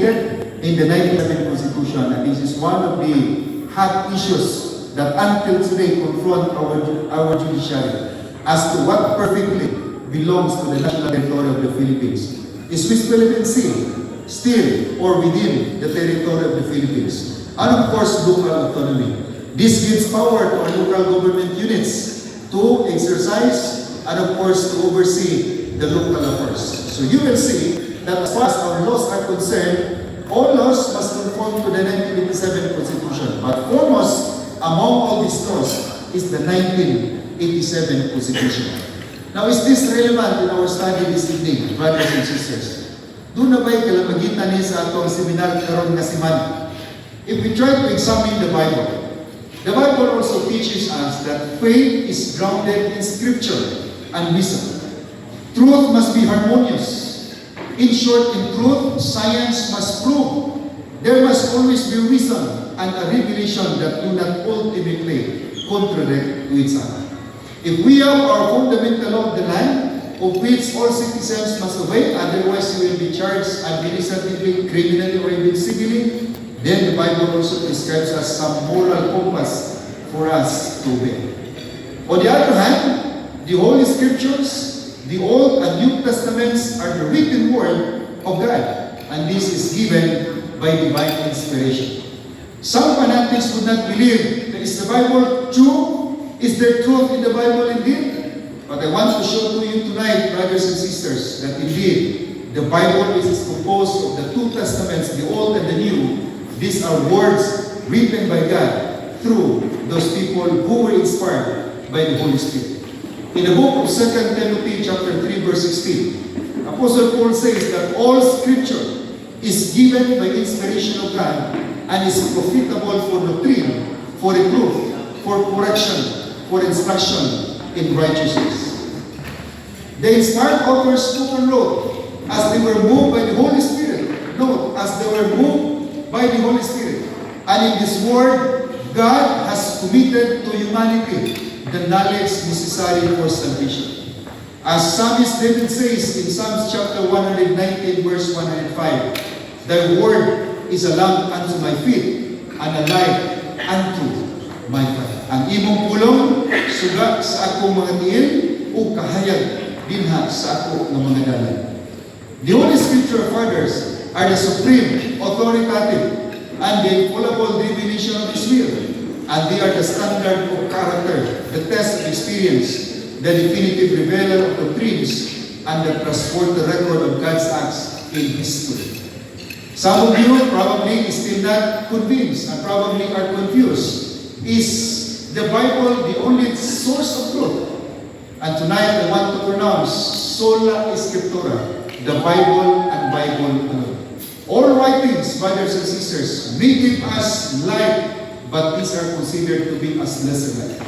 stated in the 1997 Constitution, and this is one of the hot issues that until today confront our judiciary as to what perfectly belongs to the national territory of the Philippines. Is West Philippine Sea still or within the territory of the Philippines? And of course, local autonomy. This gives power to our local government units to exercise and of course to oversee the local affairs. So you will see that as far as our laws are concerned, all laws must conform to the 1987 Constitution. But foremost among all these laws is the 1987 Constitution. Now, is this relevant in our study this evening, brothers and sisters? Doon na ba'y kalamagitan niya sa atong seminar karon nga semana? If we try to examine the Bible also teaches us that faith is grounded in Scripture and wisdom. Truth must be harmonious. In short, in truth, science must prove. There must always be wisdom and a revelation that do not ultimately contradict to each other. If we have our fundamental law of the land, of which all citizens must obey, otherwise you will be charged administratively, criminally, or even civilly, then the Bible also prescribes us some moral compass for us to obey. On the other hand, the Holy Scriptures, the Old and New Testaments are the written word of God, and this is given by divine inspiration. Some fanatics would not believe that is the Bible true? Is there truth in the Bible indeed? But I want to show to you tonight, brothers and sisters, that indeed the Bible is composed of the two testaments, the Old and the New. These are words written by God through those people who were inspired by the Holy Spirit. In the book of 2 Timothy chapter 3 verse 16, Apostle Paul says that all Scripture is given by inspiration of God and is profitable for doctrine, for reproof, for correction, for instruction in righteousness. The inspired authors spoke and wrote as they were moved by the Holy Spirit. Note, as they were moved by the Holy Spirit. And in this word, God has committed to humanity the knowledge necessary for salvation. As Psalmist David says in Psalms chapter 119 verse 105, Thy word is a lamp unto my feet and a light unto my path. Ang imong pulong suga sa akong mga tiil o kahayag dinha sa ako ng mga dalan. The Holy Scripture Fathers are the supreme, authoritative, and the infallible revelation of His will. And they are the standard of character, the test of experience, the definitive revealer of doctrines, and the trustworthy record of God's acts in history. Some of you probably still not convinced and probably are confused. Is the Bible the only source of truth? And tonight I want to pronounce sola scriptura, the Bible and Bible alone. All writings, brothers and sisters, may give us light, but these are considered to be as lesser light.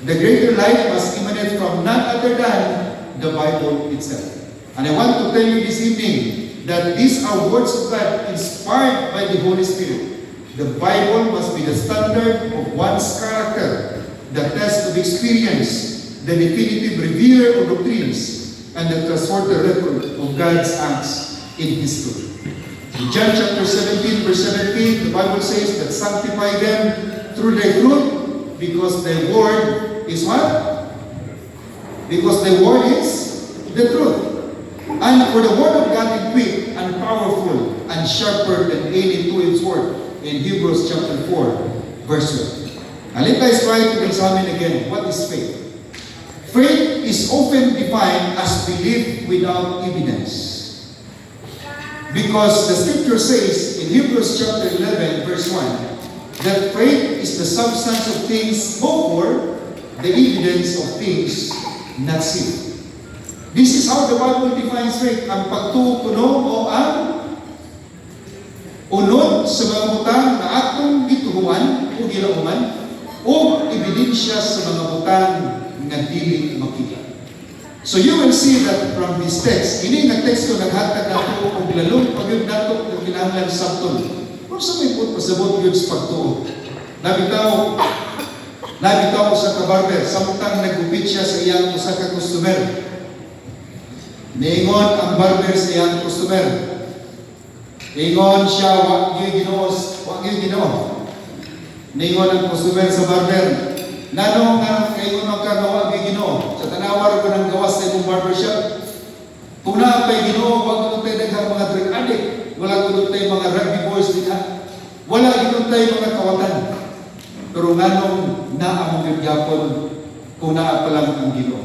The greater light must emanate from none other than the Bible itself. And I want to tell you this evening that these are words of God inspired by the Holy Spirit. The Bible must be the standard of one's character, the test of experience, the definitive revealer of doctrines, and the trustworthy record of God's acts in history. In John chapter 17, verse 17, the Bible says that sanctify them through thy truth, because thy word is what? Because thy word is the truth. And for the word of God is quick and powerful and sharper than any two-edged sword, in Hebrews chapter 4, verse 1. And let us try to examine again, what is faith? Faith is often defined as belief without evidence. Because the scripture says in Hebrews chapter 11 verse 1 that faith is the substance of things hoped for, the evidence of things not seen. This is how the Bible defines faith. Ang pagtutuno o ang unod sa mga butang na atong gituhuan o gilauman o ebidensya sa mga butang nga dili makita. So you will see that from this text, ini nga teksto naghatag nato og lalong pagyud nato nga kinahanglan sabton. Kung sa may pud pasabot gyud sa pagtuo. Nabitaw sa kabarber samtang nagupit siya sa iyang usa ka customer. Niingon ang barber sa iyang customer, Ingon siya, wag gyud Ginoo. Ningon ang customer sa barber, nanong kaingon magkagawa gyud Ginoo. Sa tanawar ko ng gawas sa imong barbershop. Kung naapay Ginoo, wag gyud tayo daghang mga drug addict. Wala gyud tayo mga rugby boys diha. Wala gyud tayo mga kawatan. Pero nganong naamong gyud gyapon kung naa pa lang ang Ginoo.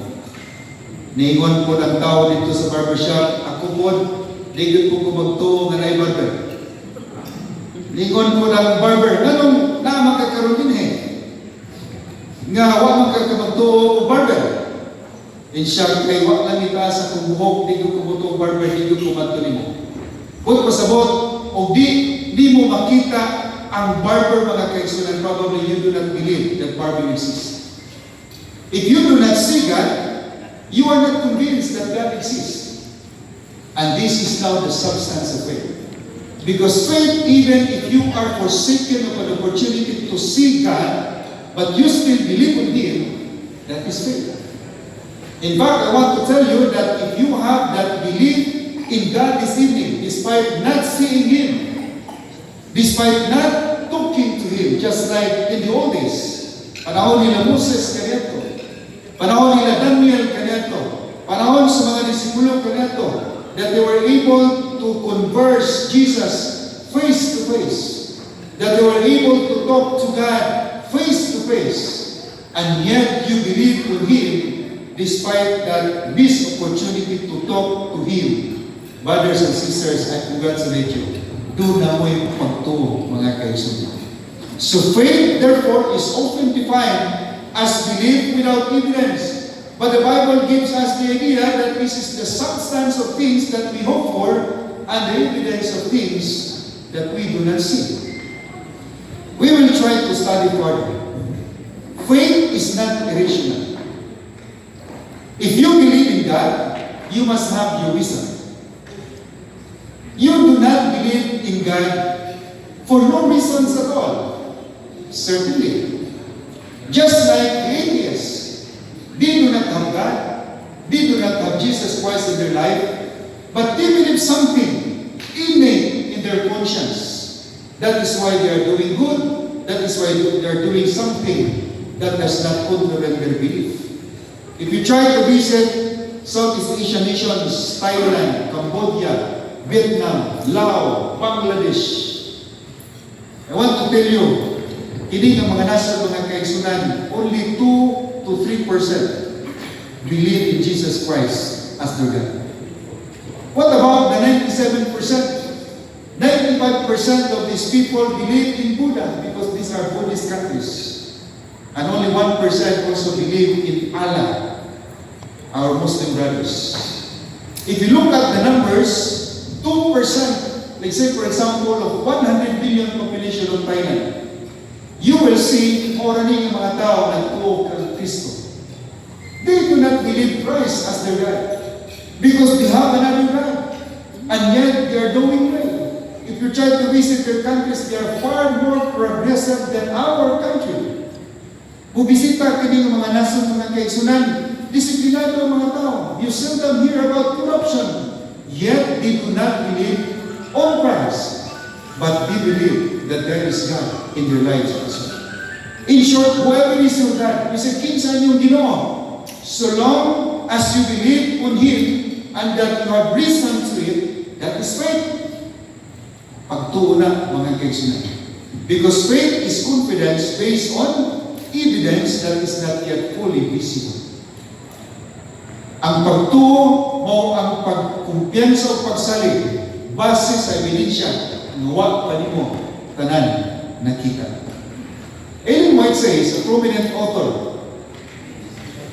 Ningon po ng tao dito sa barbershop, ako po, digit po ko magtuo nga na barber. Ningon po ng barber, nanong na magkakaroon din nga wa magkakamagtuo barber. In short, kay wa lang itaas akong buhok, digit ko magtuo barber, digit ko magtuo mo. Kung pasabot, o di mo makita ang barber mga kaigsunan, probably you do not believe that barber exists. If you do not see God, you are not convinced that God exists. And this is now the substance of faith. Because faith, even if you are forsaken of an opportunity to see God, but you still believe in Him, that is faith. In fact, I want to tell you that if you have that belief in God this evening, despite not seeing Him, despite not talking to Him, just like in the old days, panahon nila Moses kanyato, panahon nila Daniel kanyato, panahon sa mga disipulo kanyato, that they were able to converse Jesus face to face, that they were able to talk to God face to face, and yet you believe in Him despite that missed opportunity to talk to Him. Brothers and sisters, I congratulate you. Do na mo'y pagtuo, mga kaisunan. So faith, therefore, is often defined as belief without evidence. But the Bible gives us the idea that this is the substance of things that we hope for and the evidence of things that we do not see. We will try to study further. Faith is not irrational. If you believe in God, you must have your reason. You do not believe in God for no reasons at all. Certainly. Just like the atheists, they do not have God. They do not have Jesus Christ in their life. But they believe something innate in their conscience. That is why they are doing good. That is why they are doing something that does not contradict their belief. If you try to visit Southeast Asian nations, Thailand, Cambodia, Vietnam, Laos, Bangladesh, I want to tell you, hindi ng mga nasa mga kaigsunan, only 2 to 3% believe in Jesus Christ as their God. What about the 97%? 95% of these people believe in Buddha because these are Buddhist countries. And only 1% also believe in Allah, our Muslim brothers. If you look at the numbers, 2%, let's say for example, of 100 billion population of Thailand, you will see oraning yung mga tao nagtuo kay Kristo. They do not believe Christ as their God because they have another God. And yet they are doing well. If you try to visit their countries, they are far more progressive than our country. Bubisita kini ng mga nasong mga kaigsunan, disiplinado ang mga tao. You seldom hear about corruption. Yet they do not believe on Christ, but they believe that there is God in their lives also. In short, whoever is your God, you say, kinsa niyong Ginoo. So long as you believe on Him and that you have reason to it, that is faith. Pagtuo na, mga kaigsunan. Because faith is confidence based on evidence that is not yet fully visible. Ang pagtuo mo ang pagkumpiyansa o pagsalig base sa ebidensya ng wa pa nimo tanan nakita. Ellen White says, a prominent author,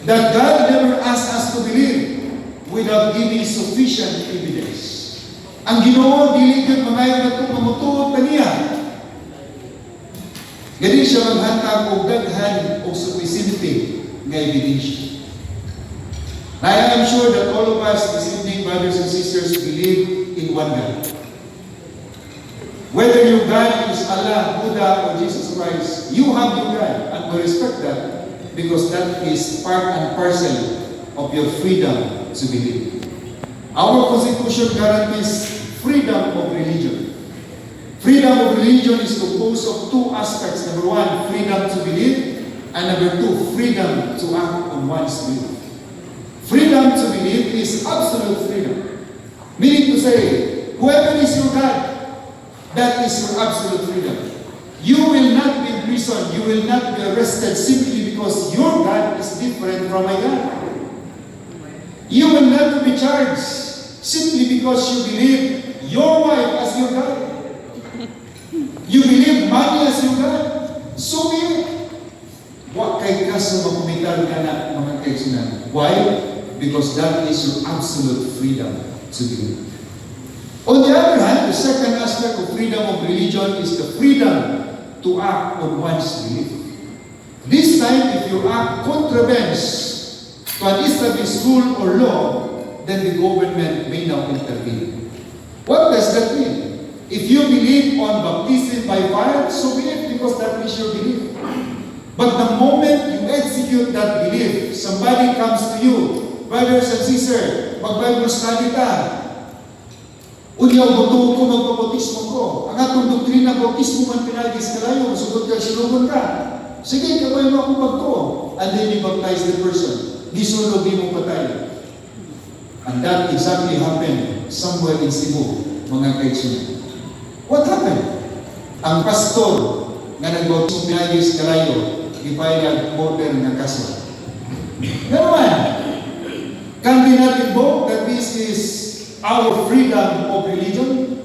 that God never asked us to believe without giving sufficient evidence. Ang Ginoo dili gyud mangayo nato mamutuo taniya. Gani siya maghatag og daghan og sufficiente nga ebidensya. I am sure that all of us this evening, brothers and sisters, believe in one God. Whether your God is Allah, Buddha, or Jesus Christ, you have your God, and we respect that because that is part and parcel of your freedom to believe. Our Constitution guarantees freedom of religion. Freedom of religion is composed of two aspects. Number one, freedom to believe, and number two, freedom to act on one's belief. Freedom to believe is absolute freedom. Meaning to say, whoever is your God, that is your absolute freedom. You will not be in prison, you will not be arrested simply because your God is different from my God. You will not be charged simply because you believe your wife as your God. You believe money as your God. So be it. Wa kay kaso makumital ka na mga kaigsunan. Why? Because that is your absolute freedom to believe. On the other hand, the second aspect of freedom of religion is the freedom to act on one's belief. This time, if your act contravenes to an established rule or law, then the government may now intervene. What does that mean? If you believe on baptism by fire, so be it, because that is your belief. But the moment you execute that belief, somebody comes to you, brothers and sisters, mag-Bible study ka, unyaw buto ko magpapautismo ko. Ang atong doktrina, bautismo man pinagis ka layo, masugod ka, sinugon ka. Sige, kabay mo akong pagto. And then you baptize the person. Gisulog mo patay. And that exactly happened somewhere in Cebu, mga kaitsunan. What happened? Ang pastor na nagbautismo pinagis ka layo, ipayag order ng kaso. Naman, can we not invoke that this is our freedom of religion?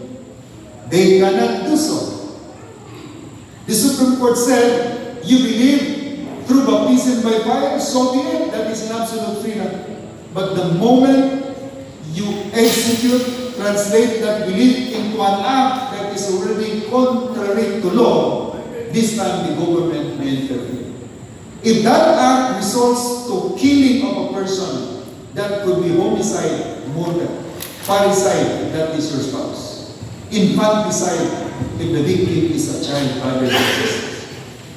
They cannot do so. The Supreme Court said, you believe through baptism by fire, so be it. That is an absolute freedom. But the moment you execute, translate that belief into an act that is already contrary to law, this time the government may intervene. If that act results to killing of a person, that could be homicide, murder. Parricide, that is your spouse. Infanticide, if the victim is a child, brothers and sisters.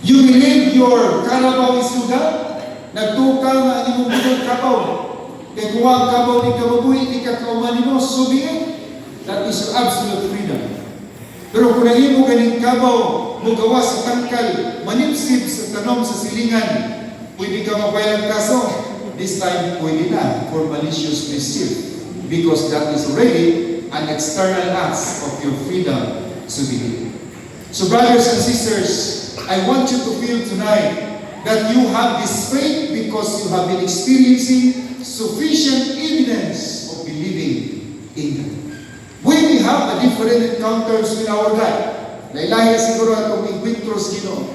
You believe your Carabao is your God? Nagtukal na imong bidong kabaw. Kaya kung ang kabaw ni kababoy, ikakauman mo, so be it. That is your absolute freedom. Pero kung nahimo ganing kabaw, mugawa sa tangkal, manipsip sa tanom sa silingan, pwede ka mabayang kaso. This time, pwede na for malicious mischief. Because that is already an external act of your freedom to believe. So brothers and sisters, I want you to feel tonight that you have this faith because you have been experiencing sufficient evidence of believing in God. We may have a different encounters with our God. Nailahi siguro atong encuentros Ginoo.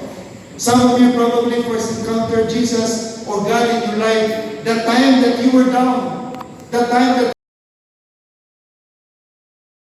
Some of you probably first encountered Jesus or God in your life the time that you were down, the time that